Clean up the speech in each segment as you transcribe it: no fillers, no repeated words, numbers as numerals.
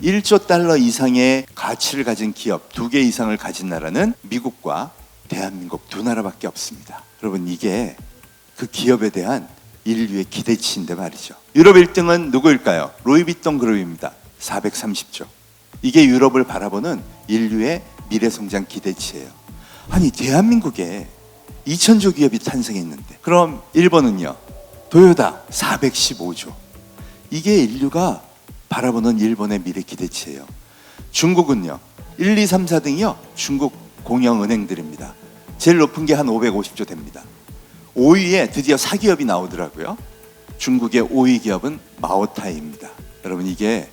1조 달러 이상의 가치를 가진 기업 2개 이상을 가진 나라는 미국과 대한민국 두 나라밖에 없습니다. 여러분, 이게 그 기업에 대한 인류의 기대치인데 말이죠. 유럽 1등은 누구일까요? 로이비통 그룹입니다. 430조. 이게 유럽을 바라보는 인류의 미래성장 기대치예요. 아니, 대한민국에 2000조 기업이 탄생했는데, 그럼 일본은요? 도요다 415조. 이게 인류가 바라보는 일본의 미래 기대치예요. 중국은요? 1, 2, 3, 4등이요? 중국 공영은행들입니다. 제일 높은 게 한 550조 됩니다. 5위에 드디어 사기업이 나오더라고요. 중국의 5위 기업은 마오타이입니다. 여러분, 이게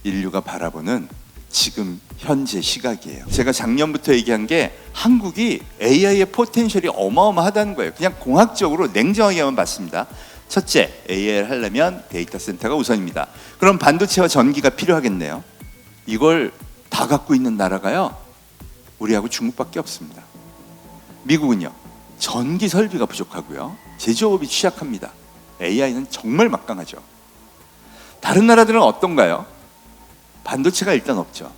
인류가 바라보는 지금 현재 시각이에요. 제가 작년부터 얘기한 게 한국이 AI의 포텐셜이 어마어마하다는 거예요. 그냥 공학적으로 냉정하게 한번 봤습니다. 첫째, AI를 하려면 데이터 센터가 우선입니다. 그럼 반도체와 전기가 필요하겠네요. 이걸 다 갖고 있는 나라가요, 우리하고 중국밖에 없습니다. 미국은요, 전기 설비가 부족하고요, 제조업이 취약합니다. AI는 정말 막강하죠. 다른 나라들은 어떤가요? 반도체가 일단 없죠.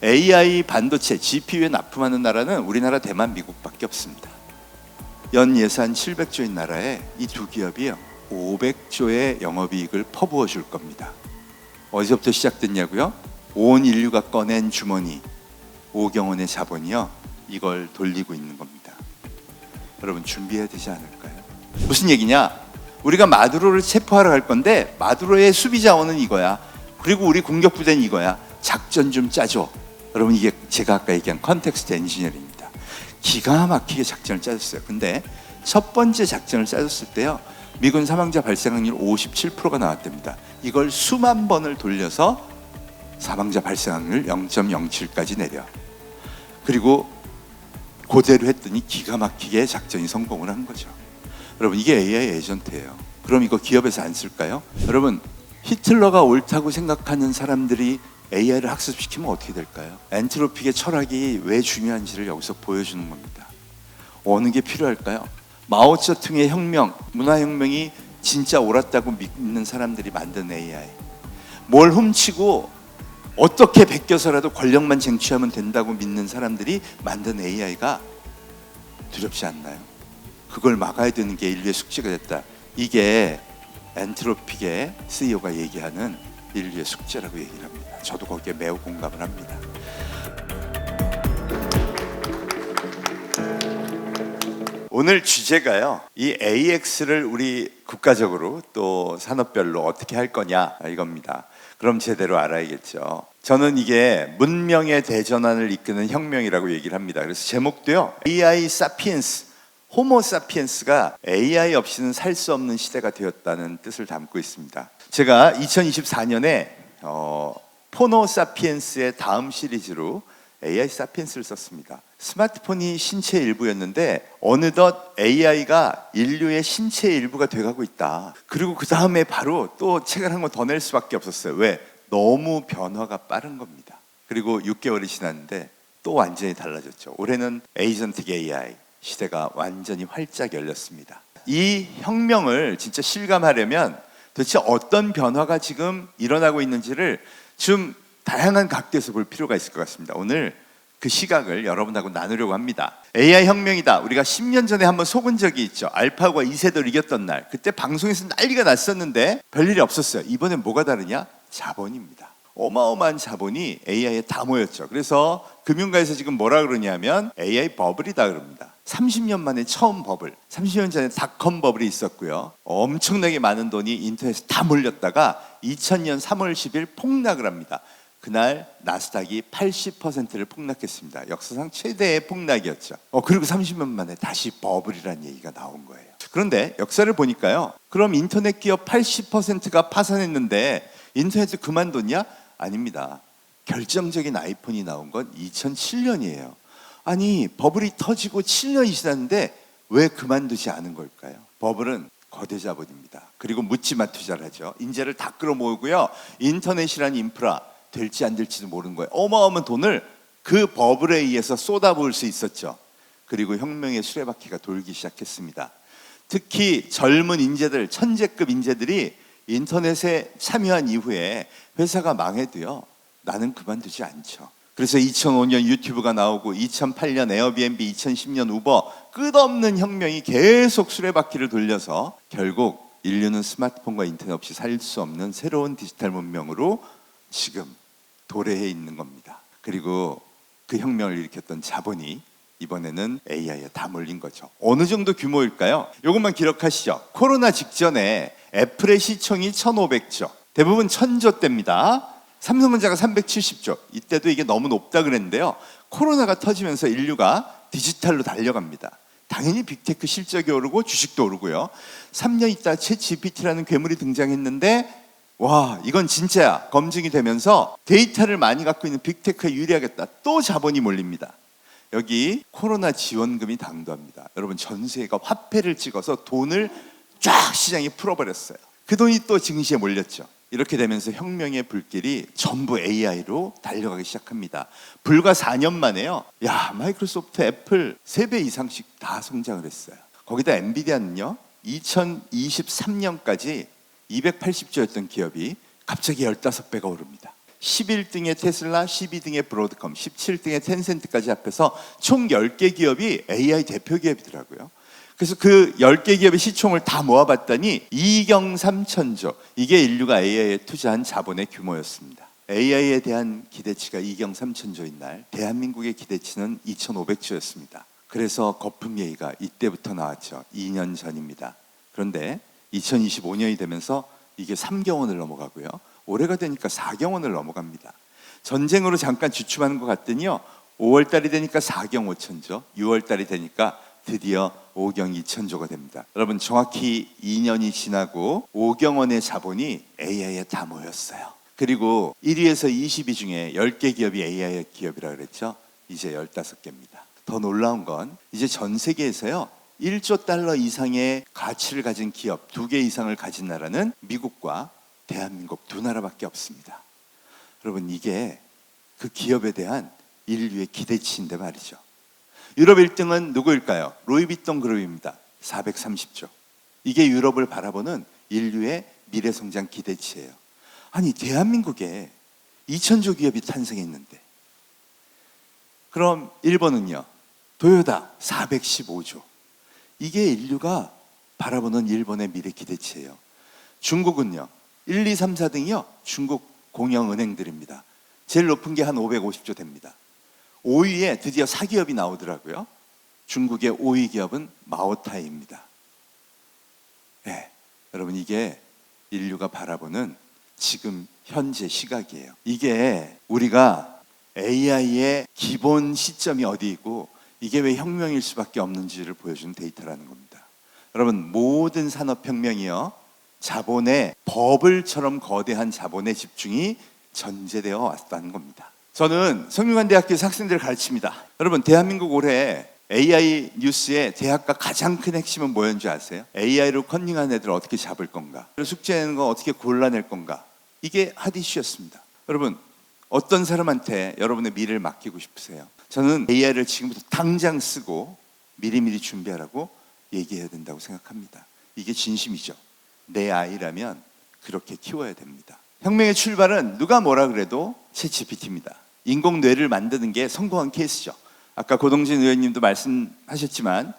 AI 반도체, GPU에 납품하는 나라는 우리나라, 대만, 미국밖에 없습니다. 연 예산 700조인 나라에 이 두 기업이요, 500조의 영업이익을 퍼부어 줄 겁니다. 어디서부터 시작됐냐고요? 온 인류가 꺼낸 주머니, 5경 원의 자본이요, 이걸 돌리고 있는 겁니다. 여러분, 준비해야 되지 않을까요? 무슨 얘기냐? 우리가 마두로를 체포하러 갈 건데 마두로의 수비 자원은 이거야. 그리고 우리 공격부대는 이거야. 작전 좀 짜줘. 여러분, 이게 제가 아까 얘기한 컨텍스트 엔지니어링입니다. 기가 막히게 작전을 짜줬어요. 근데 첫 번째 작전을 짜줬을 때요, 미군 사망자 발생 확률 57%가 나왔답니다. 이걸 수만 번을 돌려서 사망자 발생 확률 0.07까지 내려. 그리고 그대로 했더니 기가 막히게 작전이 성공을 한 거죠. 여러분, 이게 AI 에이전트예요. 그럼 이거 기업에서 안 쓸까요? 여러분, 히틀러가 옳다고 생각하는 사람들이 AI를 학습시키면 어떻게 될까요? 엔트로픽의 철학이 왜 중요한지를 여기서 보여주는 겁니다. 어느 게 필요할까요? 마오쩌퉁의 혁명, 문화혁명이 진짜 옳았다고 믿는 사람들이 만든 AI. 뭘 훔치고 어떻게 베껴서라도 권력만 쟁취하면 된다고 믿는 사람들이 만든 AI가 두렵지 않나요? 그걸 막아야 되는 게 인류의 숙제가 됐다. 이게 엔트로픽의 CEO가 얘기하는 인류의 숙제라고 얘기를 합니다. 저도 거기에 매우 공감을 합니다. 오늘 주제가요, 이 AX를 우리 국가적으로 또 산업별로 어떻게 할 거냐, 이겁니다. 그럼 제대로 알아야겠죠. 저는 이게 문명의 대전환을 이끄는 혁명이라고 얘기를 합니다. 그래서 제목도요, AI 사피엔스, 호모 사피엔스가 AI 없이는 살 수 없는 시대가 되었다는 뜻을 담고 있습니다. 제가 2024년에 포노 사피엔스의 다음 시리즈로 AI 사피엔스를 썼습니다. 스마트폰이 신체의 일부였는데 어느덧 AI가 인류의 신체의 일부가 돼가고 있다. 그리고 그 다음에 바로 또 책을 한 권 더 낼 수밖에 없었어요. 왜? 너무 변화가 빠른 겁니다. 그리고 6개월이 지났는데 또 완전히 달라졌죠. 올해는 에이전틱 AI 시대가 완전히 활짝 열렸습니다. 이 혁명을 진짜 실감하려면 도대체 어떤 변화가 지금 일어나고 있는지를 좀 다양한 각도에서 볼 필요가 있을 것 같습니다. 오늘 그 시각을 여러분하고 나누려고 합니다. AI 혁명이다. 우리가 10년 전에 한번 속은 적이 있죠. 알파고가 이세돌 이겼던 날. 그때 방송에서 난리가 났었는데 별일이 없었어요. 이번엔 뭐가 다르냐? 자본입니다. 어마어마한 자본이 AI에 다 모였죠. 그래서 금융가에서 지금 뭐라 그러냐면 AI 버블이다 그럽니다. 30년 만에 처음 버블. 30년 전에 닷컴 버블이 있었고요. 엄청나게 많은 돈이 인터넷에 다 몰렸다가 2000년 3월 10일 폭락을 합니다. 그날 나스닥이 80%를 폭락했습니다. 역사상 최대의 폭락이었죠. 그리고 30년 만에 다시 버블이라는 얘기가 나온 거예요. 그런데 역사를 보니까요, 그럼 인터넷 기업 80%가 파산했는데 인터넷을 그만뒀냐? 아닙니다. 결정적인 아이폰이 나온 건 2007년이에요. 아니, 버블이 터지고 7년이 지났는데 왜 그만두지 않은 걸까요? 버블은 거대 자본입니다. 그리고 묻지마 투자를 하죠. 인재를 다 끌어모으고요, 인터넷이라는 인프라 될지 안 될지도 모르는 거예요. 어마어마한 돈을 그 버블에 의해서 쏟아부을 수 있었죠. 그리고 혁명의 수레바퀴가 돌기 시작했습니다. 특히 젊은 인재들, 천재급 인재들이 인터넷에 참여한 이후에 회사가 망해도요, 나는 그만두지 않죠. 그래서 2005년 유튜브가 나오고 2008년 에어비앤비, 2010년 우버, 끝없는 혁명이 계속 수레바퀴를 돌려서 결국 인류는 스마트폰과 인터넷 없이 살 수 없는 새로운 디지털 문명으로 지금 도래해 있는 겁니다. 그리고 그 혁명을 일으켰던 자본이 이번에는 AI에 다 몰린 거죠. 어느 정도 규모일까요? 이것만 기억하시죠. 코로나 직전에 애플의 시총이 1,500조, 대부분 1,000조대입니다. 삼성전자가 370조. 이때도 이게 너무 높다 그랬는데요. 코로나가 터지면서 인류가 디지털로 달려갑니다. 당연히 빅테크 실적이 오르고 주식도 오르고요. 3년 있다 챗 GPT라는 괴물이 등장했는데 와, 이건 진짜야 검증이 되면서 데이터를 많이 갖고 있는 빅테크에 유리하겠다. 또 자본이 몰립니다. 여기 코로나 지원금이 당도합니다. 여러분, 전 세계가 화폐를 찍어서 돈을 쫙 시장에 풀어버렸어요. 그 돈이 또 증시에 몰렸죠. 이렇게 되면서 혁명의 불길이 전부 AI로 달려가기 시작합니다. 불과 4년 만에요. 마이크로소프트, 애플 3배 이상씩 다 성장을 했어요. 거기다 엔비디아는요. 2023년까지 280조였던 기업이 갑자기 15배가 오릅니다. 11등의 테슬라, 12등의 브로드컴, 17등의 텐센트까지 합해서 총 10개 기업이 AI 대표 기업이더라고요. 그래서 그 10개 기업의 시총을 다 모아봤더니 2경 3천조, 이게 인류가 AI에 투자한 자본의 규모였습니다. AI에 대한 기대치가 2경 3천조인 날 대한민국의 기대치는 2,500조였습니다. 그래서 거품 얘기가 이때부터 나왔죠. 2년 전입니다. 그런데 2025년이 되면서 이게 3경원을 넘어가고요. 올해가 되니까 4경원을 넘어갑니다. 전쟁으로 잠깐 주춤하는 것 같더니요. 5월 달이 되니까 4경 5천조, 6월 달이 되니까 드디어 5경 2천조가 됩니다. 여러분, 정확히 2년이 지나고 5경원의 자본이 AI에 다 모였어요. 그리고 1위에서 20위 중에 10개 기업이 AI 기업이라 그랬죠. 이제 15개입니다. 더 놀라운 건 이제 전 세계에서요. 1조 달러 이상의 가치를 가진 기업 2개 이상을 가진 나라는 미국과 대한민국 2나라밖에 없습니다. 여러분, 이게 그 기업에 대한 인류의 기대치인데 말이죠. 유럽 1등은 누구일까요? 루이비통 그룹입니다. 430조. 이게 유럽을 바라보는 인류의 미래성장 기대치예요. 아니, 대한민국에 2천조 기업이 탄생했는데, 그럼 일본은요? 도요타 415조. 이게 인류가 바라보는 일본의 미래 기대치예요. 중국은요? 1, 2, 3, 4등이요. 중국 공영은행들입니다. 제일 높은 게 한 550조 됩니다. 5위에 드디어 사기업이 나오더라고요. 중국의 5위 기업은 마오타이입니다. 네, 여러분, 이게 인류가 바라보는 지금 현재 시각이에요. 이게 우리가 AI의 기본 시점이 어디이고 이게 왜 혁명일 수밖에 없는지를 보여주는 데이터라는 겁니다. 여러분, 모든 산업혁명이요, 자본의 버블처럼 거대한 자본의 집중이 전제되어 왔다는 겁니다. 저는 성균관대학교에서 학생들을 가르칩니다. 여러분, 대한민국 올해 AI 뉴스의 대학가 가장 큰 핵심은 뭐였는지 아세요? AI로 컨닝한 애들 어떻게 잡을 건가? 숙제내는 거 어떻게 골라낼 건가? 이게 핫 이슈였습니다. 여러분, 어떤 사람한테 여러분의 미래를 맡기고 싶으세요? 저는 AI를 지금부터 당장 쓰고 미리미리 준비하라고 얘기해야 된다고 생각합니다. 이게 진심이죠. 내 아이라면 그렇게 키워야 됩니다. 혁명의 출발은 누가 뭐라 그래도 챗GPT입니다. 인공뇌를 만드는 게 성공한 케이스죠. 아까 고동진 의원님도 말씀하셨지만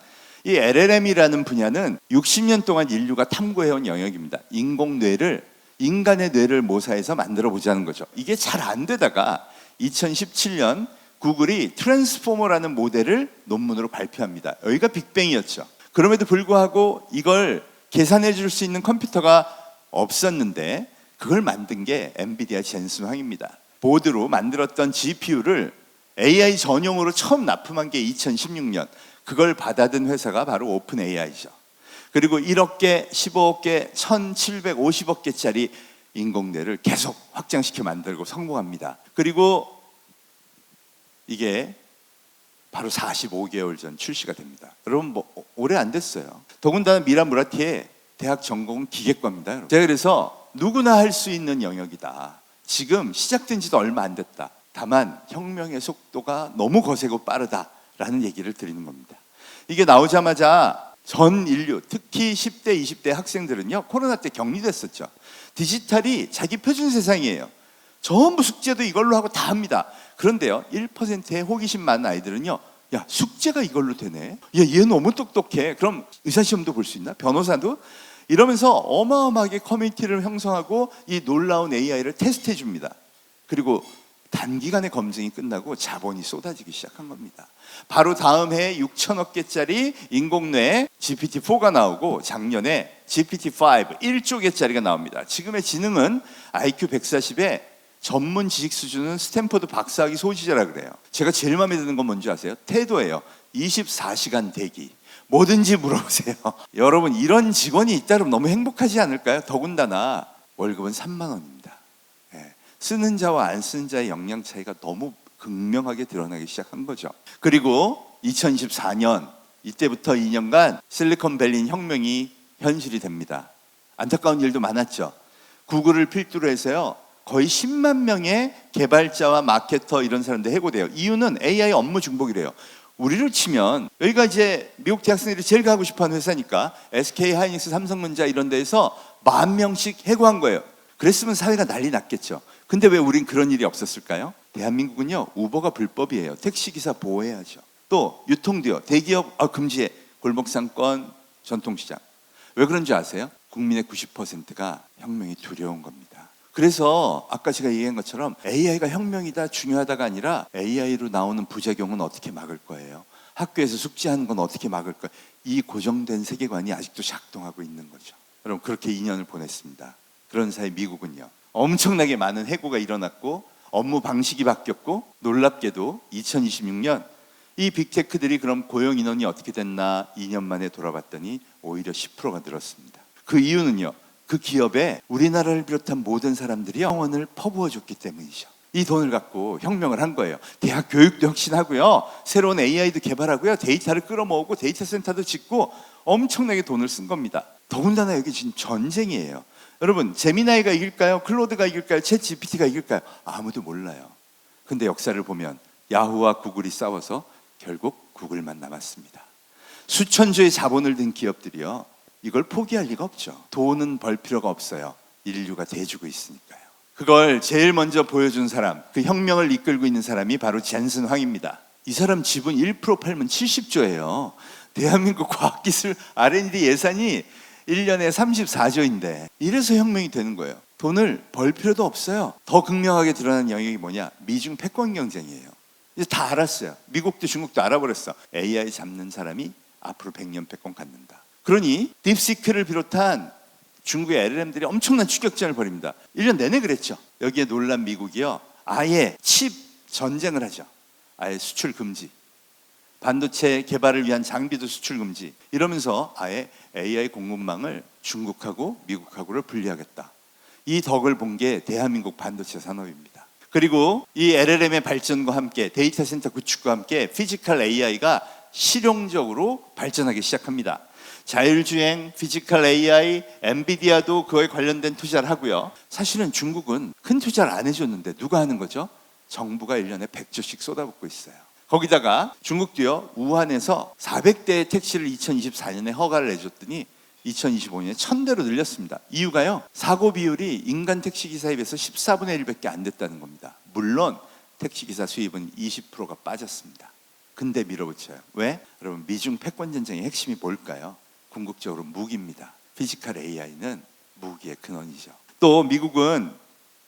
이 LLM이라는 분야는 60년 동안 인류가 탐구해온 영역입니다. 인공뇌를, 인간의 뇌를 모사해서 만들어 보자는 거죠. 이게 잘 안 되다가 2017년 구글이 트랜스포머라는 모델을 논문으로 발표합니다. 여기가 빅뱅이었죠. 그럼에도 불구하고 이걸 계산해 줄 수 있는 컴퓨터가 없었는데 그걸 만든 게 엔비디아 젠슨 황입니다. 보드로 만들었던 GPU를 AI 전용으로 처음 납품한 게 2016년. 그걸 받아든 회사가 바로 오픈 AI죠. 그리고 1억 개, 15억 개, 1750억 개짜리 인공뇌를 계속 확장시켜 만들고 성공합니다. 그리고 이게 바로 45개월 전 출시가 됩니다. 여러분, 뭐 오래 안 됐어요. 더군다나 미라 무라티의 대학 전공은 기계과입니다. 여러분. 제가 그래서 누구나 할 수 있는 영역이다. 지금 시작된 지도 얼마 안 됐다. 다만 혁명의 속도가 너무 거세고 빠르다라는 얘기를 드리는 겁니다. 이게 나오자마자 전 인류, 특히 10대, 20대 학생들은요, 코로나 때 격리됐었죠. 디지털이 자기 표준 세상이에요. 전부 숙제도 이걸로 하고 다 합니다. 그런데요, 1%의 호기심 많은 아이들은요, 야, 숙제가 이걸로 되네. 야, 얘 너무 똑똑해. 그럼 의사시험도 볼 수 있나? 변호사도? 이러면서 어마어마하게 커뮤니티를 형성하고 이 놀라운 AI를 테스트해 줍니다. 그리고 단기간에 검증이 끝나고 자본이 쏟아지기 시작한 겁니다. 바로 다음 해에 6천억 개짜리 인공뇌 GPT-4가 나오고 작년에 GPT-5 1조 개짜리가 나옵니다. 지금의 지능은 IQ 140에 전문 지식 수준은 스탠퍼드 박사학위 소지자라 그래요. 제가 제일 마음에 드는 건 뭔지 아세요? 태도예요. 24시간 대기. 뭐든지 물어보세요. 여러분, 이런 직원이 있다면 너무 행복하지 않을까요? 더군다나 월급은 3만 원입니다. 쓰는 자와 안 쓰는 자의 역량 차이가 너무 극명하게 드러나기 시작한 거죠. 그리고 2024년 이때부터 2년간 실리콘밸리 혁명이 현실이 됩니다. 안타까운 일도 많았죠. 구글을 필두로 해서요, 거의 10만 명의 개발자와 마케터 이런 사람들 해고돼요. 이유는 AI 업무 중복이래요. 우리를 치면 여기가 이제 미국 대학생들이 제일 가고 싶어하는 회사니까 SK 하이닉스, 삼성전자 이런 데에서 10,000명씩 해고한 거예요. 그랬으면 사회가 난리 났겠죠. 근데 왜 우린 그런 일이 없었을까요? 대한민국은요, 우버가 불법이에요. 택시기사 보호해야죠. 또 유통도요, 대기업 금지해. 골목상권, 전통시장. 왜 그런 줄 아세요? 국민의 90%가 혁명이 두려운 겁니다. 그래서 아까 제가 얘기한 것처럼 AI가 혁명이다, 중요하다가 아니라 AI로 나오는 부작용은 어떻게 막을 거예요? 학교에서 숙제하는 건 어떻게 막을 거예요? 이 고정된 세계관이 아직도 작동하고 있는 거죠. 여러분, 그렇게 2년을 보냈습니다. 그런 사이 미국은요, 엄청나게 많은 해고가 일어났고 업무 방식이 바뀌었고, 놀랍게도 2026년 이 빅테크들이 그럼 고용 인원이 어떻게 됐나 2년 만에 돌아봤더니 오히려 10%가 늘었습니다. 그 이유는요, 그 기업에 우리나라를 비롯한 모든 사람들이 영혼을 퍼부어 줬기 때문이죠. 이 돈을 갖고 혁명을 한 거예요. 대학 교육도 혁신하고요, 새로운 AI도 개발하고요, 데이터를 끌어모으고 데이터 센터도 짓고 엄청나게 돈을 쓴 겁니다. 더군다나 여기 지금 전쟁이에요. 여러분, 제미나이가 이길까요? 클로드가 이길까요? 챗 GPT가 이길까요? 아무도 몰라요. 근데 역사를 보면 야후와 구글이 싸워서 결국 구글만 남았습니다. 수천조의 자본을 든 기업들이요, 이걸 포기할 리가 없죠. 돈은 벌 필요가 없어요. 인류가 대주고 있으니까요. 그걸 제일 먼저 보여준 사람, 그 혁명을 이끌고 있는 사람이 바로 젠슨 황입니다. 이 사람 지분 1% 팔면 70조예요. 대한민국 과학기술 R&D 예산이 1년에 34조인데 이래서 혁명이 되는 거예요. 돈을 벌 필요도 없어요. 더 극명하게 드러나는 영역이 뭐냐? 미중 패권 경쟁이에요. 이제 다 알았어요. 미국도 중국도 알아버렸어. AI 잡는 사람이 앞으로 100년 패권 갖는다. 그러니 딥시크를 비롯한 중국의 LLM들이 엄청난 추격전을 벌입니다. 1년 내내 그랬죠. 여기에 놀란 미국이요, 아예 칩 전쟁을 하죠. 아예 수출 금지, 반도체 개발을 위한 장비도 수출 금지, 이러면서 아예 AI 공급망을 중국하고 미국하고를 분리하겠다. 이 덕을 본 게 대한민국 반도체 산업입니다. 그리고 이 LLM의 발전과 함께 데이터 센터 구축과 함께 피지컬 AI가 실용적으로 발전하기 시작합니다. 자율주행, 피지컬 AI, 엔비디아도 그거에 관련된 투자를 하고요. 사실은 중국은 큰 투자를 안 해줬는데 누가 하는 거죠? 정부가 1년에 100조씩 쏟아붓고 있어요. 거기다가 중국도요, 우한에서 400대의 택시를 2024년에 허가를 내줬더니 2025년에 1000대로 늘렸습니다. 이유가요, 사고 비율이 인간 택시기사에 비해서 14분의 1밖에 안 됐다는 겁니다. 물론 택시기사 수입은 20%가 빠졌습니다. 근데 밀어붙여요. 왜? 여러분, 미중 패권 전쟁의 핵심이 뭘까요? 궁극적으로 무기입니다. 피지컬 AI는 무기의 근원이죠. 또 미국은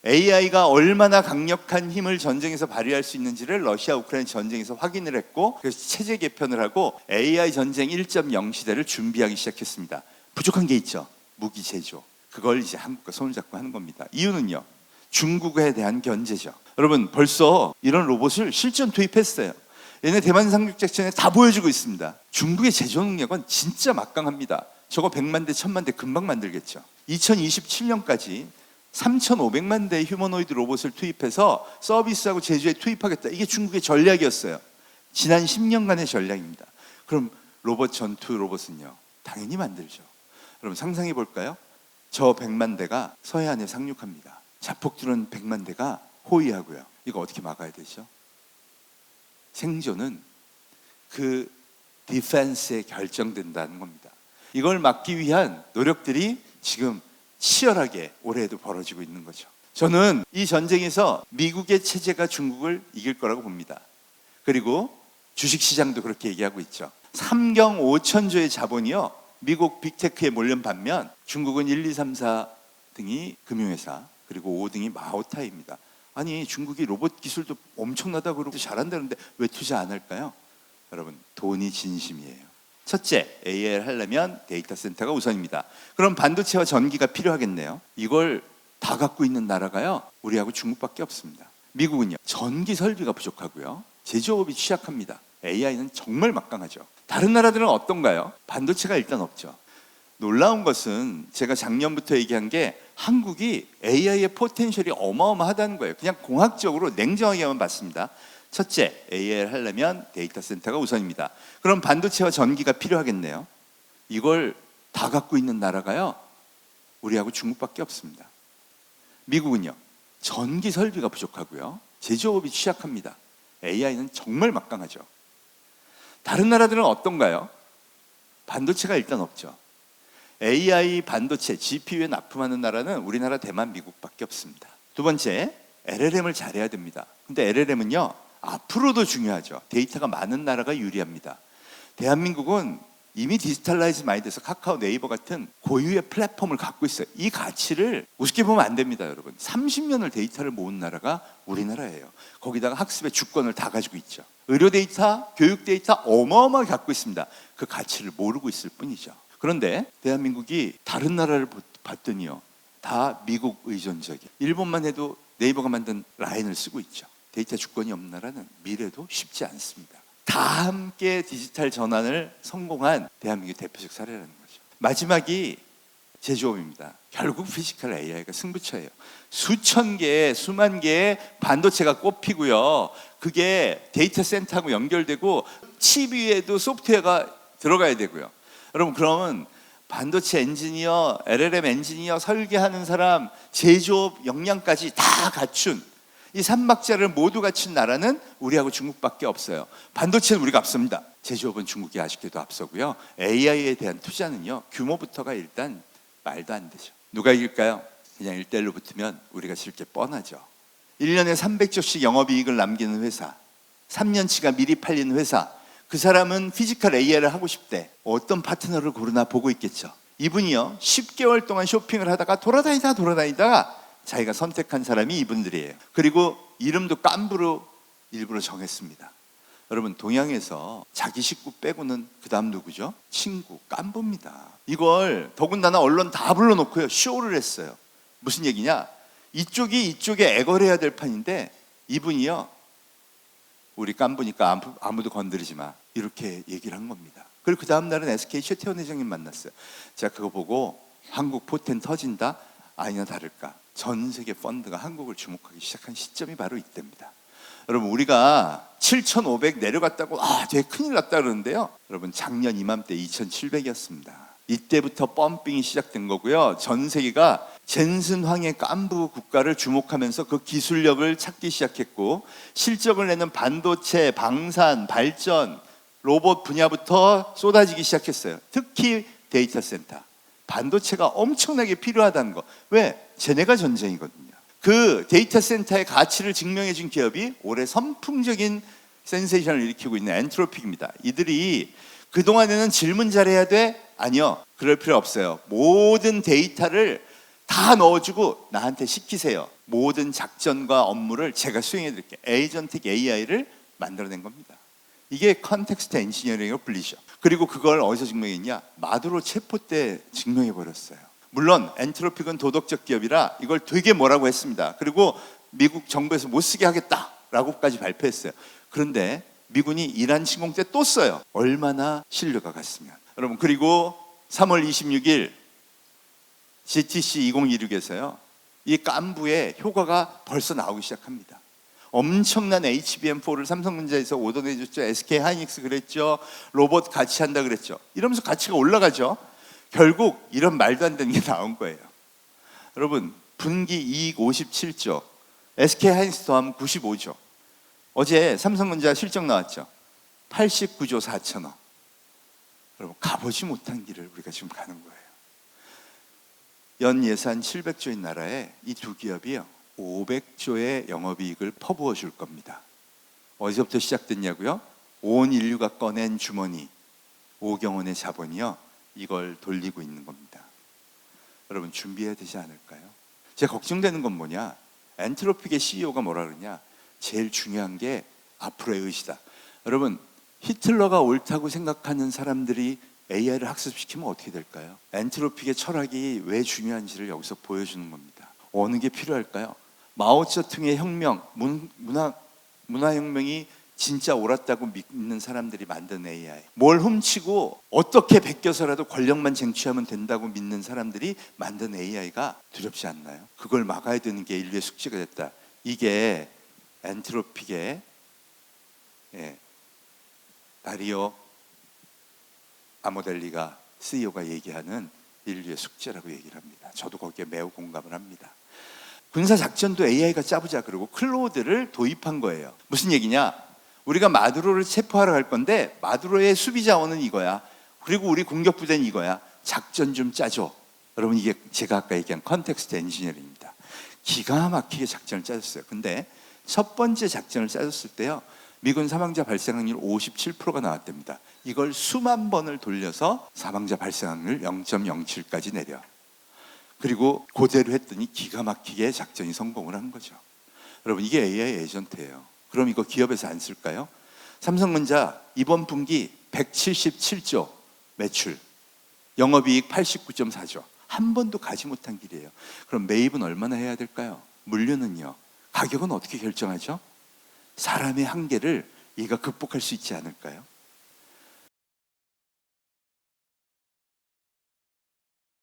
AI가 얼마나 강력한 힘을 전쟁에서 발휘할 수 있는지를 러시아 우크라이나 전쟁에서 확인을 했고, 그래서 체제 개편을 하고 AI 전쟁 1.0 시대를 준비하기 시작했습니다. 부족한 게 있죠. 무기 제조. 그걸 이제 한국과 손을 잡고 하는 겁니다. 이유는요, 중국에 대한 견제죠. 여러분, 벌써 이런 로봇을 실전 투입했어요. 얘네 대만 상륙작전에 다 보여주고 있습니다. 중국의 제조 능력은 진짜 막강합니다. 저거 100만 대, 1000만 대 금방 만들겠죠. 2027년까지 3,500만 대의 휴머노이드 로봇을 투입해서 서비스하고 제조에 투입하겠다. 이게 중국의 전략이었어요. 지난 10년간의 전략입니다. 그럼 로봇 전투 로봇은요, 당연히 만들죠. 여러분, 상상해 볼까요? 저 100만 대가 서해안에 상륙합니다. 자폭드론 100만 대가 호위하고요. 이거 어떻게 막아야 되죠? 생존은 그 디펜스에 결정된다는 겁니다. 이걸 막기 위한 노력들이 지금 치열하게 올해에도 벌어지고 있는 거죠. 저는 이 전쟁에서 미국의 체제가 중국을 이길 거라고 봅니다. 그리고 주식시장도 그렇게 얘기하고 있죠. 3경 5천조의 자본이요, 미국 빅테크에 몰린 반면 중국은 1, 2, 3, 4 등이 금융회사, 그리고 5등이 마오타입니다. 아니, 중국이 로봇 기술도 엄청나다 그러고 잘한다는데 왜 투자 안 할까요? 여러분, 돈이 진심이에요. 첫째, AI를 하려면 데이터 센터가 우선입니다. 그럼 반도체와 전기가 필요하겠네요. 이걸 다 갖고 있는 나라가요, 우리하고 중국밖에 없습니다. 미국은요, 전기 설비가 부족하고요, 제조업이 취약합니다. AI는 정말 막강하죠. 다른 나라들은 어떤가요? 반도체가 일단 없죠. 놀라운 것은 제가 작년부터 얘기한 게 한국이 AI의 포텐셜이 어마어마하다는 거예요. 그냥 공학적으로 냉정하게만 봤습니다. 첫째, AI를 하려면 데이터 센터가 우선입니다. 그럼 반도체와 전기가 필요하겠네요. 이걸 다 갖고 있는 나라가요, 우리하고 중국밖에 없습니다. 미국은요, 전기 설비가 부족하고요, 제조업이 취약합니다. AI는 정말 막강하죠. 다른 나라들은 어떤가요? 반도체가 일단 없죠. AI 반도체, GPU에 납품하는 나라는 우리나라, 대만, 미국밖에 없습니다. 두 번째, LLM을 잘해야 됩니다. 근데 LLM은요, 앞으로도 중요하죠. 데이터가 많은 나라가 유리합니다. 대한민국은 이미 디지털라이즈 많이 돼서 카카오, 네이버 같은 고유의 플랫폼을 갖고 있어요. 이 가치를 우습게 보면 안 됩니다, 여러분. 30년을 데이터를 모은 나라가 우리나라예요. 거기다가 학습의 주권을 다 가지고 있죠. 의료 데이터, 교육 데이터 어마어마하게 갖고 있습니다. 그 가치를 모르고 있을 뿐이죠. 그런데 대한민국이 다른 나라를 봤더니요, 다 미국 의존적이에요. 일본만 해도 네이버가 만든 라인을 쓰고 있죠. 데이터 주권이 없는 나라는 미래도 쉽지 않습니다. 다 함께 디지털 전환을 성공한 대한민국의 대표적 사례라는 거죠. 마지막이 제조업입니다. 결국 피지컬 AI가 승부처예요. 수천 개의, 수만 개의 반도체가 꼽히고요, 그게 데이터 센터하고 연결되고 칩 위에도 소프트웨어가 들어가야 되고요. 여러분, 그러면 반도체 엔지니어, LLM 엔지니어, 설계하는 사람, 제조업 역량까지 다 갖춘 이 삼박자를 모두 갖춘 나라는 우리하고 중국밖에 없어요. 반도체는 우리가 앞섭니다. 제조업은 중국이 아쉽게도 앞서고요. AI에 대한 투자는요, 규모부터가 일단 말도 안 되죠. 누가 이길까요? 그냥 1대1로 붙으면 우리가 질 게 뻔하죠. 1년에 300조씩 영업이익을 남기는 회사, 3년치가 미리 팔리는 회사, 그 사람은 피지컬 AI를 하고 싶대. 어떤 파트너를 고르나 보고 있겠죠. 이분이요, 10개월 동안 쇼핑을 하다가 돌아다니다가 자기가 선택한 사람이 이분들이에요. 그리고 이름도 깐부로 일부러 정했습니다. 여러분, 동양에서 자기 식구 빼고는 그 다음 누구죠? 친구, 깐부입니다. 이걸 더군다나 언론 다 불러놓고요, 쇼를 했어요. 무슨 얘기냐? 이쪽이 이쪽에 애걸해야 될 판인데 이분이요, 우리 깐부니까 아무도 건드리지 마, 이렇게 얘기를 한 겁니다. 그리고 그 다음 날은 SK 최태원 회장님 만났어요. 제가 그거 보고 한국 포텐 터진다? 아니나 다를까, 전 세계 펀드가 한국을 주목하기 시작한 시점이 바로 이때입니다. 여러분, 우리가 7,500 내려갔다고 되게 큰일 났다 그러는데요, 여러분, 작년 이맘때 2,700이었습니다. 이때부터 펌핑이 시작된 거고요. 전 세계가 젠슨 황의 깐부 국가를 주목하면서 그 기술력을 찾기 시작했고, 실적을 내는 반도체, 방산, 발전, 로봇 분야부터 쏟아지기 시작했어요. 특히 데이터 센터, 반도체가 엄청나게 필요하다는 거. 왜? 쟤네가 전쟁이거든요. 그 데이터 센터의 가치를 증명해 준 기업이 올해 선풍적인 센세이션을 일으키고 있는 엔트로픽입니다. 이들이 그동안에는 질문 잘해야 돼? 아니요, 그럴 필요 없어요. 모든 데이터를 다 넣어주고 나한테 시키세요. 모든 작전과 업무를 제가 수행해 드릴게요. 에이전틱 AI를 만들어낸 겁니다. 이게 컨텍스트 엔지니어링으로 불리죠. 그리고 그걸 어디서 증명했냐? 마두로 체포 때 증명해 버렸어요. 물론 엔트로픽은 도덕적 기업이라 이걸 되게 뭐라고 했습니다. 그리고 미국 정부에서 못 쓰게 하겠다라고까지 발표했어요. 그런데 미군이 이란 침공 때 또 써요. 얼마나 신뢰가 갔으면. 여러분, 그리고 3월 26일 GTC 2026에서요, 이 깐부의 효과가 벌써 나오기 시작합니다. 엄청난 HBM4를 삼성전자에서 오더내줬죠. SK 하이닉스 그랬죠. 로봇 같이 한다 그랬죠. 이러면서 가치가 올라가죠. 결국 이런 말도 안 되는 게 나온 거예요. 여러분, 분기 이익 57조, SK 하이닉스 더하면 95조. 어제 삼성전자 실적 나왔죠. 89조 4천억. 여러분, 가보지 못한 길을 우리가 지금 가는 거예요. 연 예산 700조인 나라에 이 두 기업이요, 500조의 영업이익을 퍼부어 줄 겁니다. 어디서부터 시작됐냐고요? 온 인류가 꺼낸 주머니, 5억 원의 자본이요, 이걸 돌리고 있는 겁니다. 여러분 준비해야 되지 않을까요? 제가 걱정되는 건 뭐냐, 엔트로픽의 CEO가 뭐라 그러냐, 제일 중요한 게 앞으로의 의지다. 여러분, 히틀러가 옳다고 생각하는 사람들이 AI를 학습시키면 어떻게 될까요? 엔트로픽의 철학이 왜 중요한지를 여기서 보여주는 겁니다. 어느 게 필요할까요? 마오쩌둥의 혁명, 문화혁명이 진짜 옳았다고 믿는 사람들이 만든 AI, 뭘 훔치고 어떻게 베껴서라도 권력만 쟁취하면 된다고 믿는 사람들이 만든 AI가 두렵지 않나요? 그걸 막아야 되는 게 인류의 숙제가 됐다. 이게 엔트로픽의 다리오 아모델리가 CEO가 얘기하는 인류의 숙제라고 얘기를 합니다. 저도 거기에 매우 공감을 합니다. 군사작전도 AI가 짜보자 그러고 클로드를 도입한 거예요. 무슨 얘기냐? 우리가 마두로를 체포하러 갈 건데 마두로의 수비 자원은 이거야, 그리고 우리 공격부대는 이거야, 작전 좀 짜줘. 여러분, 이게 제가 아까 얘기한 컨텍스트 엔지니어링입니다. 기가 막히게 작전을 짜줬어요. 근데 첫 번째 작전을 짜줬을 때요, 미군 사망자 발생 확률 57%가 나왔답니다. 이걸 수만 번을 돌려서 사망자 발생 확률 0.07까지 내려, 그리고 그대로 했더니 기가 막히게 작전이 성공을 한 거죠. 여러분, 이게 AI 에이전트예요. 그럼 이거 기업에서 안 쓸까요? 삼성전자 이번 분기 177조 매출, 영업이익 89.4조, 한 번도 가지 못한 길이에요. 그럼 매입은 얼마나 해야 될까요? 물류는요, 가격은 어떻게 결정하죠? 사람의 한계를 얘가 극복할 수 있지 않을까요?